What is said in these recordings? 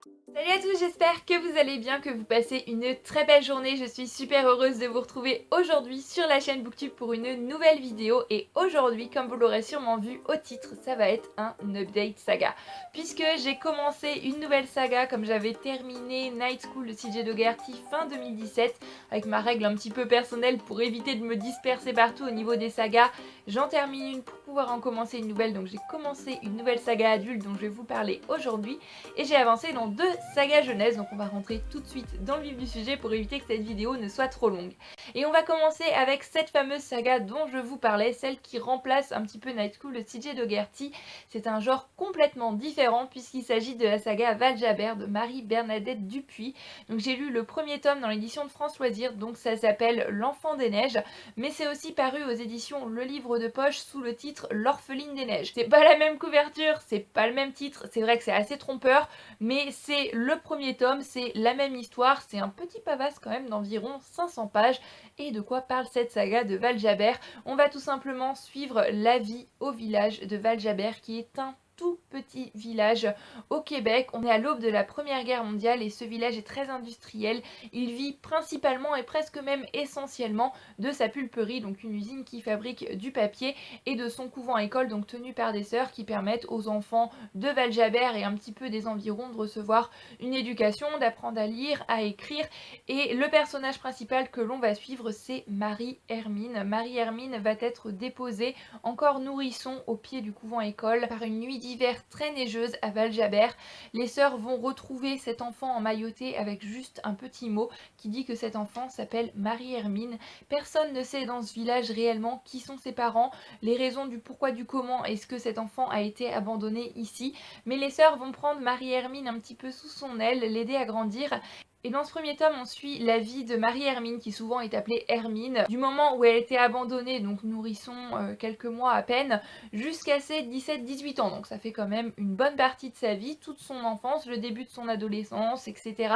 Salut à tous, j'espère que vous allez bien, que vous passez une très belle journée. Je suis super heureuse de vous retrouver aujourd'hui sur la chaîne Booktube pour une nouvelle vidéo. Et aujourd'hui, comme vous l'aurez sûrement vu au titre, ça va être un update saga. Puisque j'ai commencé une nouvelle saga, comme j'avais terminé Night School de CJ Dougherty fin 2017, avec ma règle un petit peu personnelle pour éviter de me disperser partout au niveau des sagas. J'en termine une pour pouvoir en commencer une nouvelle, donc j'ai commencé une nouvelle saga adulte dont je vais vous parler aujourd'hui. Et j'ai avancé dans deux sagas jeunesse, donc on va rentrer tout de suite dans le vif du sujet pour éviter que cette vidéo ne soit trop longue. Et on va commencer avec cette fameuse saga dont je vous parlais, celle qui remplace un petit peu Night School de CJ Dougherty. C'est un genre complètement différent puisqu'il s'agit de la saga Valjaber de Marie-Bernadette Dupuis. Donc j'ai lu le premier tome dans l'édition de France Loisirs, donc ça s'appelle L'Enfant des Neiges, mais c'est aussi paru aux éditions Le Livre de Poche sous le titre L'Orpheline des Neiges. C'est pas la même couverture, c'est pas le même titre, c'est vrai que c'est assez trompeur, mais c'est le premier tome, c'est la même histoire, c'est un petit pavasse quand même d'environ 500 pages. Et de quoi parle cette saga de Valjaber? On va tout simplement suivre la vie au village de Valjaber, qui est un tout petit village au Québec. On est à l'aube de la Première Guerre mondiale et ce village est très industriel. Il vit principalement et presque même essentiellement de sa pulperie, donc une usine qui fabrique du papier, et de son couvent-école, donc tenu par des sœurs qui permettent aux enfants de Valjaber et un petit peu des environs de recevoir une éducation, d'apprendre à lire, à écrire. Et le personnage principal que l'on va suivre, c'est Marie-Hermine. Marie-Hermine va être déposée, encore nourrisson, au pied du couvent-école par une nuit d'hiver très neigeuse à Valjaber. Les sœurs vont retrouver cet enfant emmailloté avec juste un petit mot qui dit que cet enfant s'appelle Marie-Hermine. Personne ne sait dans ce village réellement qui sont ses parents, les raisons du pourquoi du comment est-ce que cet enfant a été abandonné ici, mais les sœurs vont prendre Marie-Hermine un petit peu sous son aile, l'aider à grandir. Et dans ce premier tome, on suit la vie de Marie-Hermine, qui souvent est appelée Hermine, du moment où elle était abandonnée, donc nourrisson quelques mois à peine, jusqu'à ses 17-18 ans. Donc ça fait quand même une bonne partie de sa vie, toute son enfance, le début de son adolescence, etc.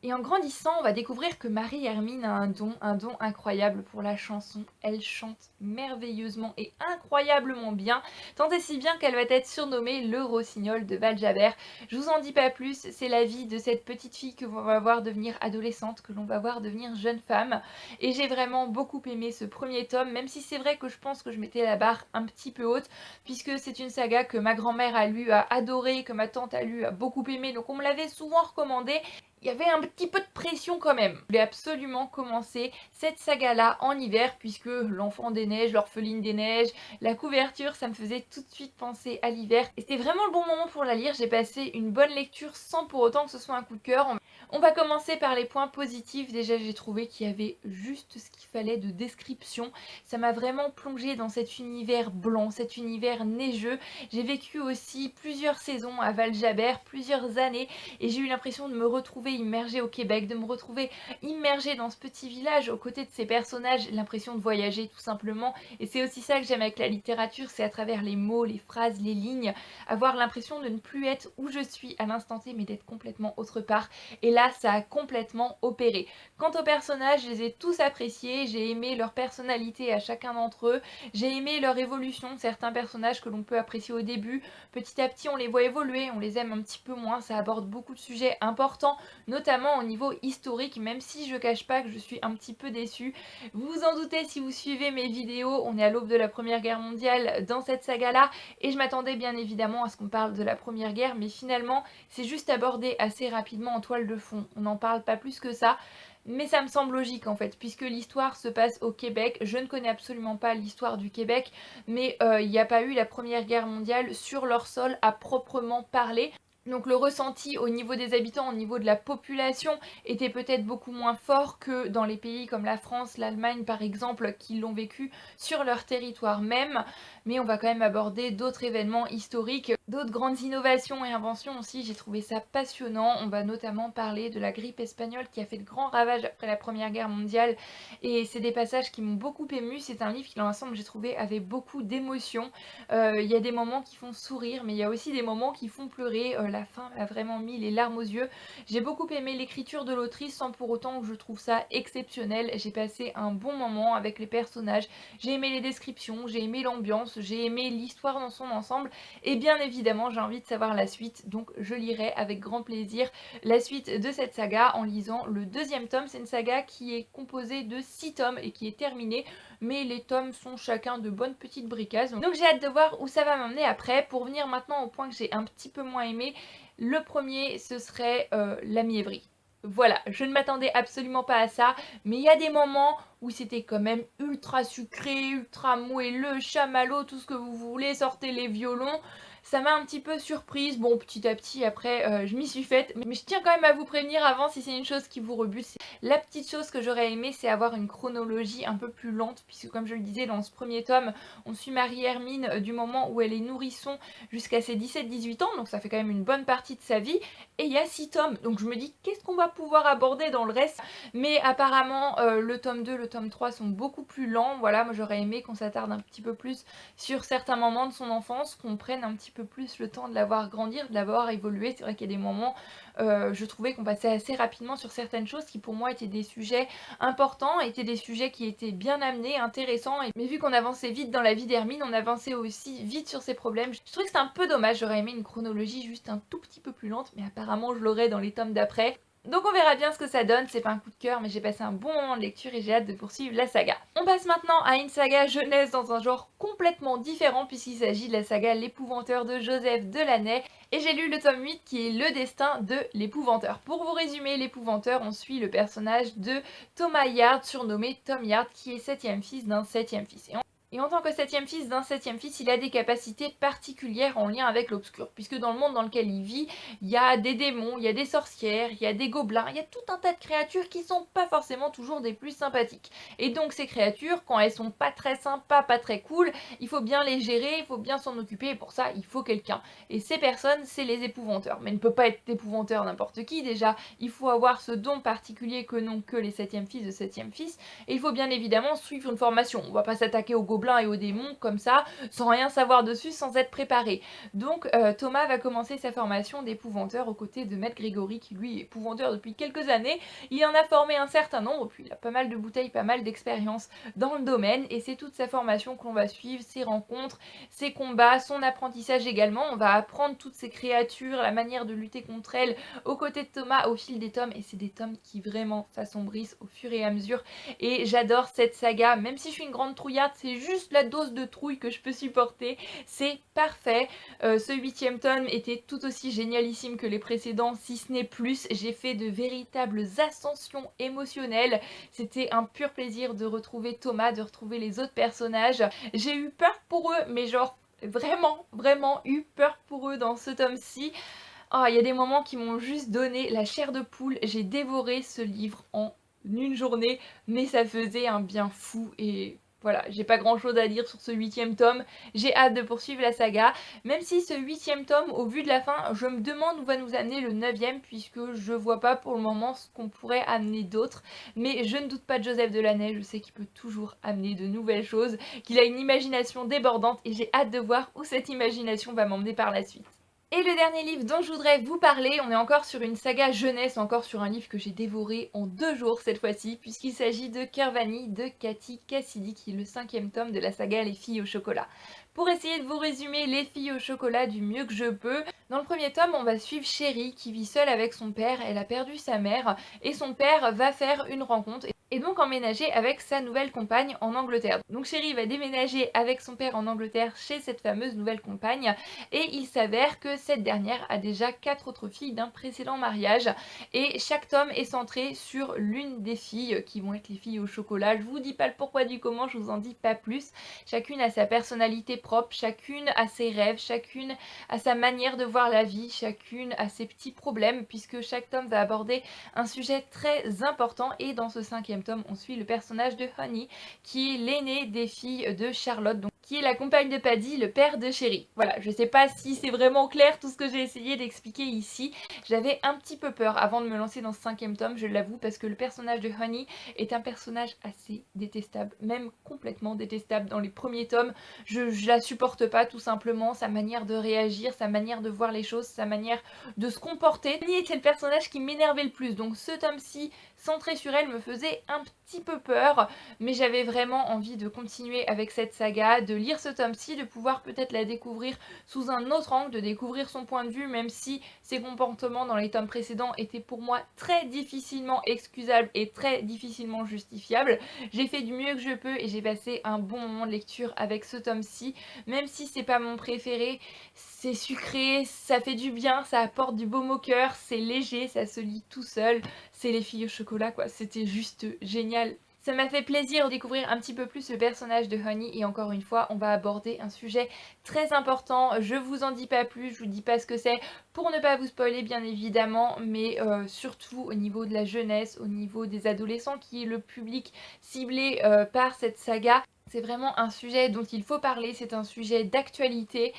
Et en grandissant, on va découvrir que Marie-Hermine a un don incroyable pour la chanson. Elle chante merveilleusement et incroyablement bien, tant et si bien qu'elle va être surnommée le rossignol de Valjaber. Je vous en dis pas plus, c'est la vie de cette petite fille que l'on va voir devenir adolescente, que l'on va voir devenir jeune femme. Et j'ai vraiment beaucoup aimé ce premier tome, même si c'est vrai que je pense que je mettais la barre un petit peu haute, puisque c'est une saga que ma grand-mère a lu, a adoré, que ma tante a lu, a beaucoup aimé, donc on me l'avait souvent recommandé. Il y avait un petit peu de pression quand même. Je voulais absolument commencer cette saga-là en hiver, puisque l'enfant des neiges, l'orpheline des neiges, la couverture, ça me faisait tout de suite penser à l'hiver. Et c'était vraiment le bon moment pour la lire. J'ai passé une bonne lecture sans pour autant que ce soit un coup de cœur. On va commencer par les points positifs. Déjà, j'ai trouvé qu'il y avait juste ce qu'il fallait de description. Ça m'a vraiment plongée dans cet univers blanc, cet univers neigeux. J'ai vécu aussi plusieurs saisons à Valjaber, plusieurs années, et j'ai eu l'impression de me retrouver immergée au Québec, de me retrouver immergée dans ce petit village aux côtés de ces personnages, l'impression de voyager tout simplement. Et c'est aussi ça que j'aime avec la littérature, c'est à travers les mots, les phrases, les lignes, avoir l'impression de ne plus être où je suis à l'instant T, mais d'être complètement autre part. Et là, ça a complètement opéré. Quant aux personnages, je les ai tous appréciés, j'ai aimé leur personnalité à chacun d'entre eux, j'ai aimé leur évolution, certains personnages que l'on peut apprécier au début, petit à petit on les voit évoluer, on les aime un petit peu moins, ça aborde beaucoup de sujets importants, notamment au niveau historique, même si je cache pas que je suis un petit peu déçue. Vous vous en doutez si vous suivez mes vidéos, on est à l'aube de la Première Guerre mondiale dans cette saga-là, et je m'attendais bien évidemment à ce qu'on parle de la Première Guerre, mais finalement c'est juste abordé assez rapidement en toile de fond, on n'en parle pas plus que ça. Mais ça me semble logique en fait, puisque l'histoire se passe au Québec. Je ne connais absolument pas l'histoire du Québec, mais il n'y a pas eu la Première Guerre mondiale sur leur sol à proprement parler. Donc le ressenti au niveau des habitants, au niveau de la population, était peut-être beaucoup moins fort que dans les pays comme la France, l'Allemagne par exemple, qui l'ont vécu sur leur territoire même. Mais on va quand même aborder d'autres événements historiques, d'autres grandes innovations et inventions aussi. J'ai trouvé ça passionnant. On va notamment parler de la grippe espagnole qui a fait de grands ravages après la Première Guerre mondiale. Et c'est des passages qui m'ont beaucoup émue. C'est un livre qui, dans l'ensemble, j'ai trouvé avait beaucoup d'émotions. Il y a des moments qui font sourire, mais il y a aussi des moments qui font pleurer. La fin m'a vraiment mis les larmes aux yeux. J'ai beaucoup aimé l'écriture de l'autrice sans pour autant que je trouve ça exceptionnel. J'ai passé un bon moment avec les personnages. J'ai aimé les descriptions, j'ai aimé l'ambiance, j'ai aimé l'histoire dans son ensemble. Et bien évidemment, évidemment j'ai envie de savoir la suite, donc je lirai avec grand plaisir la suite de cette saga en lisant le deuxième tome. C'est une saga qui est composée de 6 tomes et qui est terminée, mais les tomes sont chacun de bonnes petites bricasses. Donc j'ai hâte de voir où ça va m'amener après. Pour venir maintenant au point que j'ai un petit peu moins aimé, le premier ce serait la mièvrerie. Voilà, je ne m'attendais absolument pas à ça, mais il y a des moments où c'était quand même ultra sucré, ultra moelleux, chamallow, tout ce que vous voulez, sortez les violons. Ça m'a un petit peu surprise. Bon, petit à petit, après, je m'y suis faite. Mais je tiens quand même à vous prévenir avant si c'est une chose qui vous rebute. La petite chose que j'aurais aimé, c'est avoir une chronologie un peu plus lente, puisque comme je le disais, dans ce premier tome, on suit Marie-Hermine du moment où elle est nourrisson jusqu'à ses 17-18 ans, donc ça fait quand même une bonne partie de sa vie. Et il y a 6 tomes, donc je me dis, qu'est-ce qu'on va pouvoir aborder dans le reste? Mais apparemment, le tome 2, le tome 3 sont beaucoup plus lents. Voilà, moi j'aurais aimé qu'on s'attarde un petit peu plus sur certains moments de son enfance, qu'on prenne un petit peu plus le temps de la voir grandir, de la voir évoluer. C'est vrai qu'il y a des moments, je trouvais qu'on passait assez rapidement sur certaines choses qui pour moi étaient des sujets importants, étaient des sujets qui étaient bien amenés, intéressants. Mais vu qu'on avançait vite dans la vie d'Hermine, on avançait aussi vite sur ses problèmes. Je trouvais que c'était un peu dommage, j'aurais aimé une chronologie juste un tout petit peu plus lente, mais apparemment je l'aurai dans les tomes d'après. Donc on verra bien ce que ça donne, c'est pas un coup de cœur mais j'ai passé un bon moment de lecture et j'ai hâte de poursuivre la saga. On passe maintenant à une saga jeunesse dans un genre complètement différent puisqu'il s'agit de la saga L'Épouvanteur de Joseph Delaney et j'ai lu le tome 8 qui est Le Destin de l'Épouvanteur. Pour vous résumer, l'Épouvanteur, on suit le personnage de Thomas Yard, surnommé Tom Yard, qui est 7e fils d'un 7e fils. Et en tant que 7e fils d'un 7e fils, il a des capacités particulières en lien avec l'obscur, puisque dans le monde dans lequel il vit, il y a des démons, il y a des sorcières, il y a des gobelins, il y a tout un tas de créatures qui sont pas forcément toujours des plus sympathiques. Et donc ces créatures, quand elles sont pas très sympas, pas très cool, il faut bien les gérer, il faut bien s'en occuper, et pour ça il faut quelqu'un. Et ces personnes, c'est les épouvanteurs. Mais il ne peut pas être épouvanteur n'importe qui déjà, il faut avoir ce don particulier que n'ont que les 7e fils de 7e fils, et il faut bien évidemment suivre une formation. On va pas s'attaquer aux gobelins et aux démons comme ça, sans rien savoir dessus, sans être préparé. Donc Thomas va commencer sa formation d'épouvanteur aux côtés de Maître Grégory qui lui est épouvanteur depuis quelques années. Il en a formé un certain nombre, puis il a pas mal de bouteilles, pas mal d'expérience dans le domaine et c'est toute sa formation qu'on va suivre, ses rencontres, ses combats, son apprentissage également. On va apprendre toutes ces créatures, la manière de lutter contre elles aux côtés de Thomas au fil des tomes et c'est des tomes qui vraiment s'assombrissent au fur et à mesure et j'adore cette saga, même si je suis une grande trouillarde, c'est juste la dose de trouille que je peux supporter, c'est parfait. Ce 8e tome était tout aussi génialissime que les précédents, si ce n'est plus. J'ai fait de véritables ascensions émotionnelles, c'était un pur plaisir de retrouver Thomas, de retrouver les autres personnages. J'ai eu peur pour eux, mais genre vraiment eu peur pour eux dans ce tome-ci. Oh, il y a des moments qui m'ont juste donné la chair de poule, j'ai dévoré ce livre en une journée, mais ça faisait un bien fou et voilà, j'ai pas grand chose à dire sur ce 8e tome, j'ai hâte de poursuivre la saga, même si ce 8e tome, au vu de la fin, je me demande où va nous amener le 9e, puisque je vois pas pour le moment ce qu'on pourrait amener d'autre, mais je ne doute pas de Joseph Delaney, je sais qu'il peut toujours amener de nouvelles choses, qu'il a une imagination débordante et j'ai hâte de voir où cette imagination va m'emmener par la suite. Et le dernier livre dont je voudrais vous parler, on est encore sur une saga jeunesse, encore sur un livre que j'ai dévoré en 2 jours cette fois-ci, puisqu'il s'agit de Cœur Vanille de Cathy Cassidy, qui est le 5e tome de la saga Les filles au chocolat. Pour essayer de vous résumer Les filles au chocolat du mieux que je peux, dans le premier tome, on va suivre Chérie qui vit seule avec son père, elle a perdu sa mère, et son père va faire une rencontre et donc emménager avec sa nouvelle compagne en Angleterre. Donc Chérie va déménager avec son père en Angleterre chez cette fameuse nouvelle compagne et il s'avère que cette dernière a déjà 4 autres filles d'un précédent mariage et chaque tome est centré sur l'une des filles qui vont être les filles au chocolat. Je vous dis pas le pourquoi du comment, je vous en dis pas plus. Chacune a sa personnalité propre, chacune a ses rêves, chacune a sa manière de voir la vie, chacune a ses petits problèmes puisque chaque tome va aborder un sujet très important et dans ce 5e tome on suit le personnage de Honey qui est l'aînée des filles de Charlotte, donc qui est la compagne de Paddy, le père de Chérie. Voilà, je sais pas si c'est vraiment clair tout ce que j'ai essayé d'expliquer ici. J'avais un petit peu peur avant de me lancer dans ce 5e tome, je l'avoue, parce que le personnage de Honey est un personnage assez détestable, même complètement détestable. Dans les premiers tomes, je la supporte pas tout simplement, sa manière de réagir, sa manière de voir les choses, sa manière de se comporter. Honey était le personnage qui m'énervait le plus, donc ce tome-ci, centré sur elle, me faisait un petit peu peur, mais j'avais vraiment envie de continuer avec cette saga, de lire ce tome-ci, de pouvoir peut-être la découvrir sous un autre angle, de découvrir son point de vue, même si ses comportements dans les tomes précédents étaient pour moi très difficilement excusables et très difficilement justifiables. J'ai fait du mieux que je peux et j'ai passé un bon moment de lecture avec ce tome-ci, même si c'est pas mon préféré. C'est sucré, ça fait du bien, ça apporte du baume au cœur, c'est léger, ça se lit tout seul, c'est les filles au chocolat quoi, c'était juste génial. Ça m'a fait plaisir de découvrir un petit peu plus le personnage de Honey et encore une fois on va aborder un sujet très important. Je vous en dis pas plus, je vous dis pas ce que c'est pour ne pas vous spoiler bien évidemment, mais surtout au niveau de la jeunesse, au niveau des adolescents qui est le public ciblé par cette saga. C'est vraiment un sujet dont il faut parler, c'est un sujet d'actualité.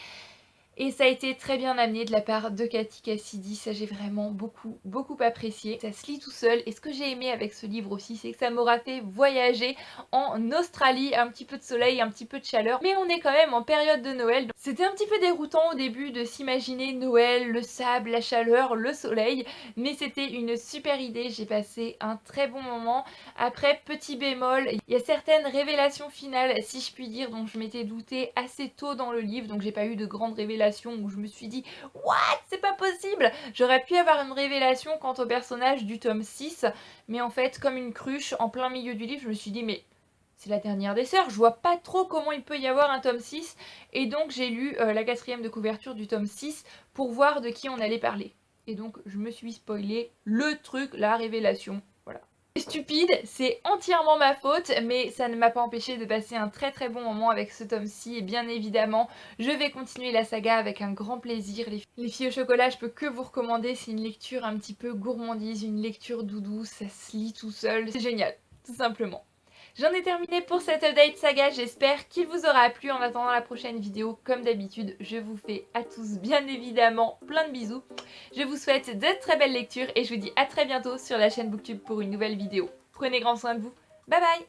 Et ça a été très bien amené de la part de Cathy Cassidy, ça j'ai vraiment beaucoup apprécié. Ça se lit tout seul et ce que j'ai aimé avec ce livre aussi, c'est que ça m'aura fait voyager en Australie, un petit peu de soleil, un petit peu de chaleur, mais on est quand même en période de Noël. C'était un petit peu déroutant au début de s'imaginer Noël, le sable, la chaleur, le soleil, mais c'était une super idée, j'ai passé un très bon moment. Après, petit bémol, il y a certaines révélations finales, si je puis dire, dont je m'étais doutée assez tôt dans le livre, donc j'ai pas eu de grandes révélations où je me suis dit what, c'est pas possible. J'aurais pu avoir une révélation quant au personnage du tome 6, mais en fait comme une cruche en plein milieu du livre je me suis dit mais c'est la dernière des sœurs, je vois pas trop comment il peut y avoir un tome 6 et donc j'ai lu la 4e de couverture du tome 6 pour voir de qui on allait parler et donc je me suis spoilé le truc, la révélation. Stupide, c'est entièrement ma faute, mais ça ne m'a pas empêché de passer un très bon moment avec ce tome-ci et bien évidemment je vais continuer la saga avec un grand plaisir. Les filles au chocolat, je peux que vous recommander, c'est une lecture un petit peu gourmandise, une lecture doudou, ça se lit tout seul, c'est génial, tout simplement. J'en ai terminé pour cette update saga, j'espère qu'il vous aura plu. En attendant la prochaine vidéo, comme d'habitude, je vous fais à tous bien évidemment plein de bisous. Je vous souhaite de très belles lectures et je vous dis à très bientôt sur la chaîne Booktube pour une nouvelle vidéo. Prenez grand soin de vous, bye bye!